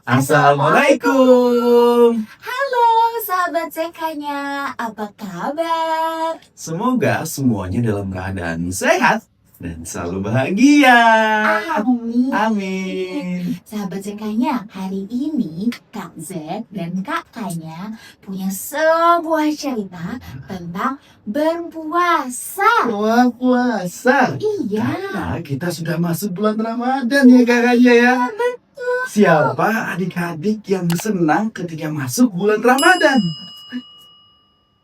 Assalamualaikum. Halo sahabat sekanya, apa kabar? Semoga semuanya dalam keadaan sehat dan selalu bahagia. Amin. Amin. Sahabat sekanya, hari ini Kak Z dan kakaknya punya sebuah cerita tentang berpuasa. Wah, puasa. Iya, Karena kita sudah masuk bulan Ramadan ya kakaknya ya. betul. Siapa adik-adik yang senang ketika masuk bulan Ramadan?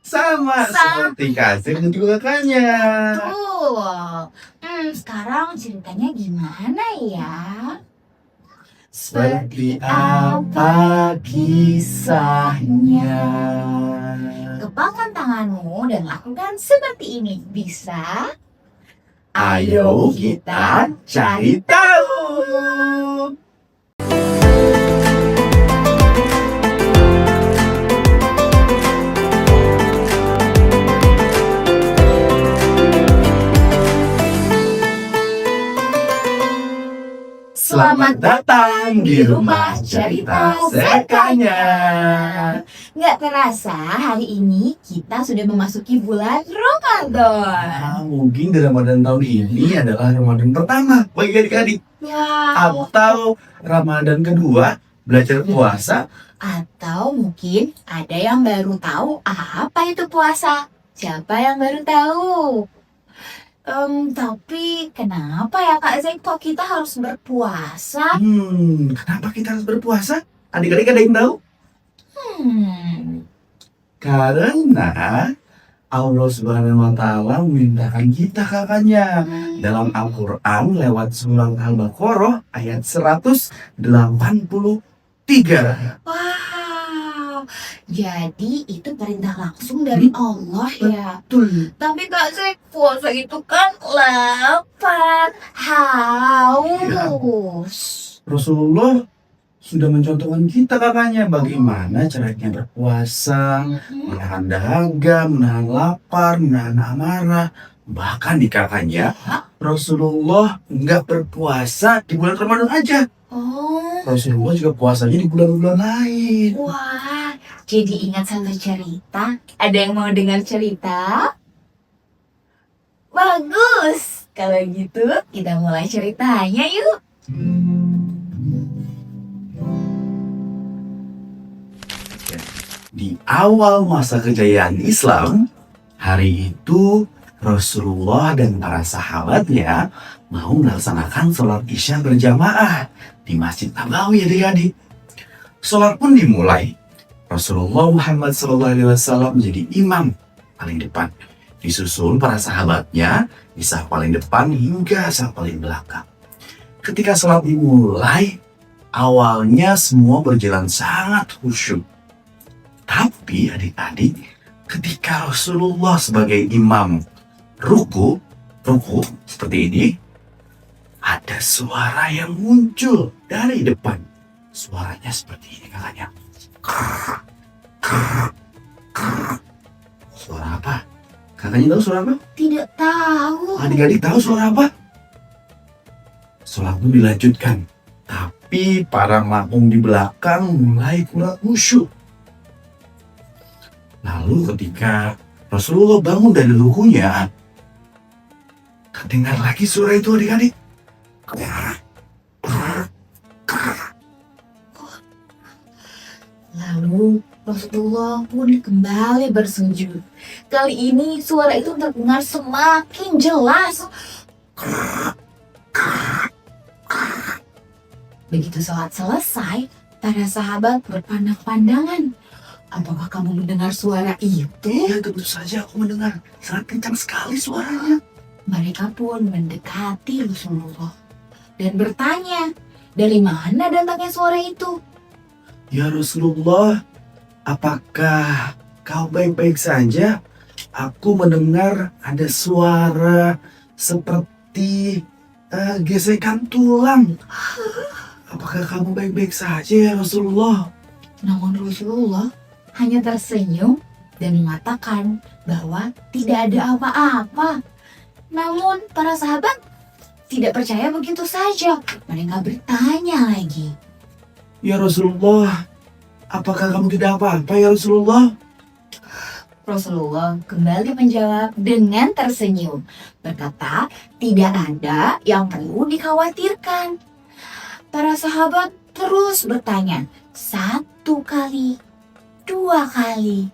Sama seperti Kasih dan juga kakaknya. Betul. Sekarang ceritanya gimana ya? Seperti apa kisahnya? Kepalkan tanganmu dan lakukan seperti ini. Bisa? Ayo kita cari tahu. Selamat datang di rumah cerita sekanya. Nggak terasa hari ini kita sudah memasuki bulan Ramadan. Mungkin di Ramadan tahun ini adalah Ramadan pertama bagi adik-adik, Wow. atau Ramadan kedua belajar puasa. Atau mungkin ada yang baru tahu apa itu puasa. Siapa yang baru tahu? Tapi kenapa ya Kak Zain kok kita harus berpuasa? Kenapa kita harus berpuasa? Adik-adik ada yang tahu? Karena Allah Subhanahu wa Ta'ala memerintahkan kita kakaknya dalam Al-Quran lewat surah Al-Baqarah ayat 183. Wow, jadi itu perintah langsung dari Allah ya. Betul. Tapi Kak Zain, puasa itu kan lapar, haus. Rasulullah sudah mencontohkan kita kakaknya bagaimana caranya berpuasa, menahan dahaga, menahan lapar, menahan amarah. Bahkan di kakaknya Rasulullah nggak berpuasa di bulan Ramadan aja. Oh, Rasulullah juga puasanya di bulan-bulan lain. wah, jadi ingat satu cerita. Ada yang mau dengar cerita? Bagus. Kalau gitu, kita mulai ceritanya yuk. Di awal masa kejayaan Islam, hari itu Rasulullah dan para sahabatnya mau melaksanakan sholat isya berjamaah di Masjid Nabawi adik-adik. Sholat pun dimulai. Rasulullah Muhammad SAW menjadi imam paling depan. Disusul para sahabatnya di saf paling depan hingga saf paling belakang. Ketika sholat dimulai, awalnya semua berjalan sangat khusyuk. Tapi adik-adik, ketika Rasulullah sebagai imam ruku seperti ini, ada suara yang muncul dari depan. Suaranya seperti ini kakaknya. Suara apa? Kakaknya tahu suara apa? Tidak tahu. Adik-adik tahu suara apa? Sholat pun dilanjutkan. Tapi para makmum di belakang mulai kurang khusyuk. Lalu ketika Rasulullah bangun dari rukunya, terdengar lagi suara itu adik-adik. Lalu Rasulullah pun kembali bersujud. Kali ini suara itu terdengar semakin jelas. Begitu sholat selesai, para sahabat berpandang-pandangan. Apakah kamu mendengar suara itu? Iya, tentu saja aku mendengar. Sangat kencang sekali suaranya. Mereka pun mendekati Rasulullah dan bertanya, dari mana datangnya suara itu? Ya Rasulullah, apakah kau baik-baik saja? Aku mendengar ada suara seperti gesekan tulang. Apakah kamu baik-baik saja ya Rasulullah? Namun Rasulullah hanya tersenyum dan mengatakan bahwa tidak ada apa-apa. Namun para sahabat tidak percaya begitu saja. Mereka bertanya lagi. Ya Rasulullah, apakah kamu tidak apa-apa ya Rasulullah? Rasulullah kembali menjawab dengan tersenyum, berkata, tidak ada yang perlu dikhawatirkan. Para sahabat terus bertanya, 1 kali, 2 kali,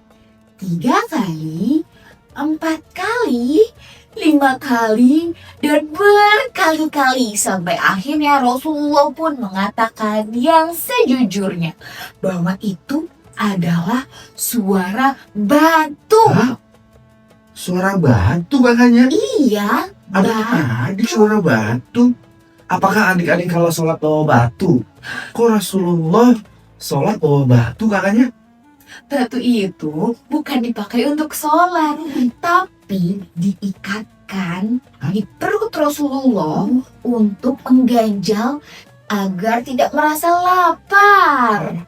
3 kali, 4 kali, 5 kali, dan berkali-kali sampai akhirnya Rasulullah pun mengatakan yang sejujurnya bahwa itu adalah suara batu. Hah? Suara batu kakaknya? Iya, Adik-adik suara batu. Apakah adik-adik kalau sholat bawa batu? Kok Rasulullah sholat bawa batu kakaknya? batu itu bukan dipakai untuk sholat, tapi diikatkan di perut Rasulullah untuk mengganjal agar tidak merasa lapar.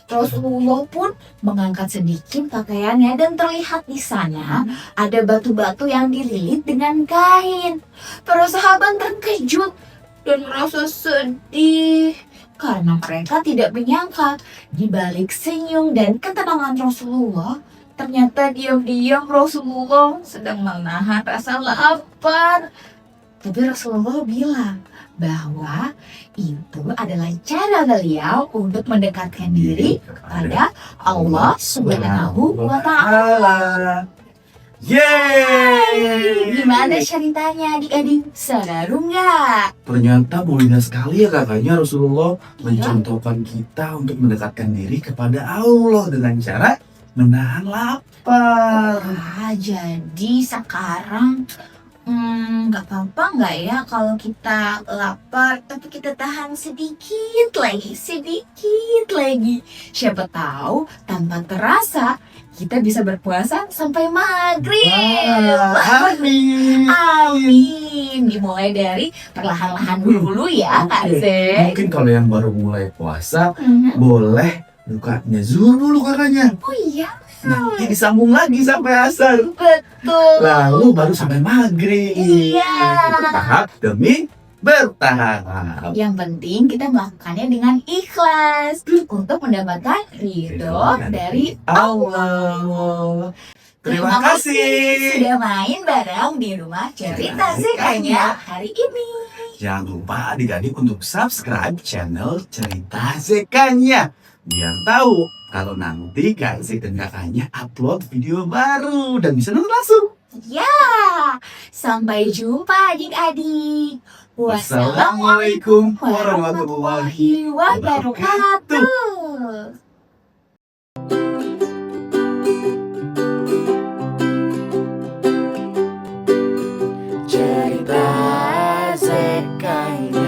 Rasulullah pun mengangkat sedikit pakaiannya dan terlihat di sana ada batu-batu yang dililit dengan kain. Para sahabat terkejut dan merasa sedih karena mereka tidak menyangka di balik senyum dan ketenangan Rasulullah, ternyata diam-diam Rasulullah sedang menahan rasa lapar. Tapi Rasulullah bilang bahwa itu adalah cara beliau untuk mendekatkan diri kepada Allah Subhanahu wa Ta'ala. Yeay! Gimana ceritanya adik-adik? Seru nggak? Ternyata mulia sekali ya kakaknya Rasulullah mencontohkan kita untuk mendekatkan diri kepada Allah dengan cara menahan lapar. Jadi sekarang nggak apa-apa nggak ya kalau kita lapar tapi kita tahan sedikit lagi. Siapa tahu tanpa terasa kita bisa berpuasa sampai maghrib. Wah, amin. Amin. Dimulai dari perlahan-lahan dulu ya Kak Oke. Zek. Mungkin kalau yang baru mulai puasa Mhm. boleh bukanya zuhur dulu kakaknya. Oh iya, Nanti disambung lagi sampai asar. betul. Lalu baru sampai maghrib. Iya. Bertahap demi bertahap. Yang penting kita melakukannya dengan ikhlas untuk mendapatkan ridho dari Allah. Terima kasih. sudah main bareng di rumah cerita Zekanya hari ini. Jangan lupa adik-adik untuk subscribe channel Cerita Zekanya biar tahu kalau nanti Kak Zek dan kakaknya upload video baru dan bisa nonton langsung. Ya, sampai jumpa adik-adik. Wassalamualaikum warahmatullahi wabarakatuh. Cerita Zekanya.